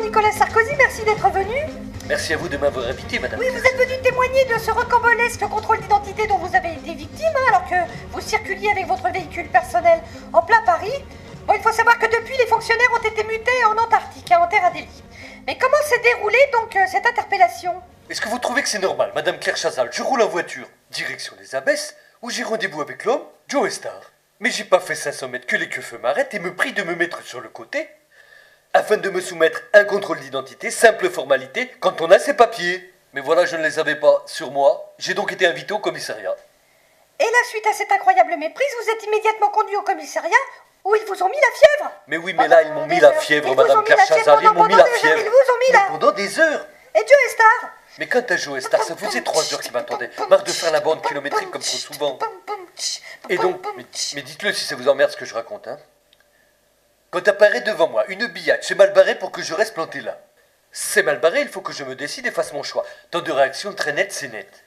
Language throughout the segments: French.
Nicolas Sarkozy, merci d'être venu. Merci à vous de m'avoir invité, madame. Oui, vous êtes venu témoigner de ce rocambolesque contrôle d'identité dont vous avez été victime, alors que vous circuliez avec votre véhicule personnel en plein Paris. Bon, il faut savoir que depuis, les fonctionnaires ont été mutés en Antarctique, en terre Adélie. Mais comment s'est déroulée donc cette interpellation? Est-ce que vous trouvez que c'est normal, madame Claire Chazal? Je roule en voiture, direction les Abbesses, où j'ai rendez-vous avec l'homme, Joe Star. Mais j'ai pas fait 500 mètres que les keufs m'arrêtent et me prient de me mettre sur le côté, afin de me soumettre à un contrôle d'identité, simple formalité, quand on a ses papiers. Mais voilà, je ne les avais pas sur moi, j'ai donc été invité au commissariat. Et là, suite à cette incroyable méprise, vous êtes immédiatement conduit au commissariat, où ils vous ont mis la fièvre. Mais oui, mais là, ils m'ont mis la fièvre, madame Claire Chazal, ils m'ont mis la fièvre. Ils vous ont mis là. Pendant des heures. Et Joe Star? Mais quant à Joe Star, ça faisait 3 heures qu'il m'attendait. Marre de faire la bande kilométrique comme trop souvent. Et donc, mais dites-le si ça vous emmerde ce que je raconte, hein. Quand apparaît devant moi une billette, c'est mal barré pour que je reste planté là. C'est mal barré, il faut que je me décide et fasse mon choix. Temps de réaction très net, c'est net.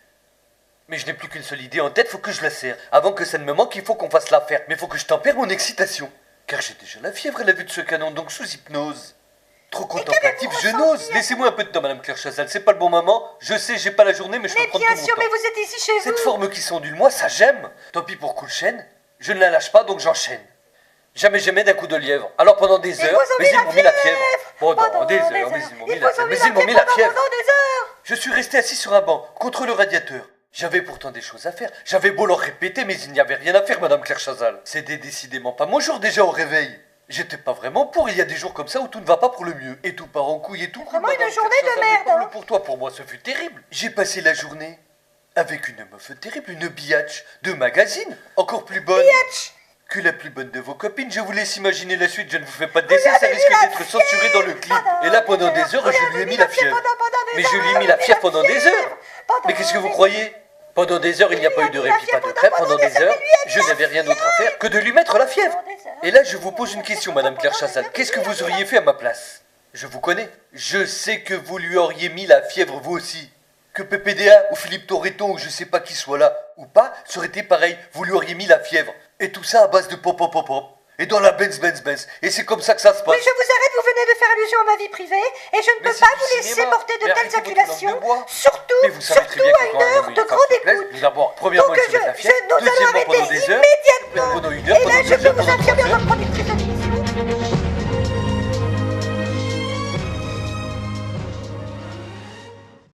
Mais je n'ai plus qu'une seule idée en tête, faut que je la serre. Avant que ça ne me manque, il faut qu'on fasse l'affaire. Mais faut que je tempère mon excitation. Car j'ai déjà la fièvre à la vue de ce canon, donc sous hypnose. Trop contemplatif, je n'ose. Laissez-moi un peu de temps, madame Claire Chazal, c'est pas le bon moment. Je sais, j'ai pas la journée, mais je peux prendre tout mon temps. Mais bien sûr, mais vous êtes ici chez vous. Cette forme qui s'ondule, moi, ça j'aime. Tant pis pour coup le chêne. Je ne la lâche pas, donc j'enchaîne. Jamais d'un coup de lièvre. Alors pendant des heures, mais ils m'ont mis la fièvre. Pendant des heures, mais ils m'ont mis la fièvre. Mais ils m'ont mis la fièvre. Je suis resté assis sur un banc, contre le radiateur. J'avais pourtant des choses à faire. J'avais beau leur répéter, mais il n'y avait rien à faire, madame Claire Chazal. C'était décidément pas mon jour déjà au réveil. J'étais pas vraiment pour, il y a des jours comme ça où tout ne va pas pour le mieux. Et tout part en couille et tout. Vraiment une journée de merde, hein. Pour toi, pour moi, ce fut terrible. J'ai passé la journée avec une meuf terrible, une biatch de magazine, encore plus bonne. Biatch Que la plus bonne de vos copines, je vous laisse imaginer la suite, je ne vous fais pas de dessin, ça risque d'être censuré dans le clip. Et là, pendant des heures, je lui ai mis la fièvre. Mais je lui ai mis la fièvre pendant des heures. Mais qu'est-ce que vous croyez? Pendant des heures, il n'y a pas eu de répit, pas de crêpe. Pendant des heures, je n'avais rien d'autre à faire que de lui mettre la fièvre. Et là, je vous pose une question, madame Claire Chazal. Qu'est-ce que vous auriez fait à ma place? Je vous connais. Je sais que vous lui auriez mis la fièvre, vous aussi. Que PPDA ou Philippe Torreton ou je sais pas qui soit là ou pas, ça aurait été pareil. Vous lui auriez mis la fièvre. Et tout ça à base de pop. Et dans la Benz. Et c'est comme ça que ça se passe. Mais je vous arrête, vous venez de faire allusion à ma vie privée et je ne peux pas vous laisser porter de telles accusations. Surtout à une heure de grande écoute. D'abord, premièrement, Donc il se met la fièvre. nous allons Deuxièmement, arrêter pendant des heures. immédiatement. Pendant une heure, Et là, pendant je deux heures, peux vous pendant affirmer en 3 heures. tant que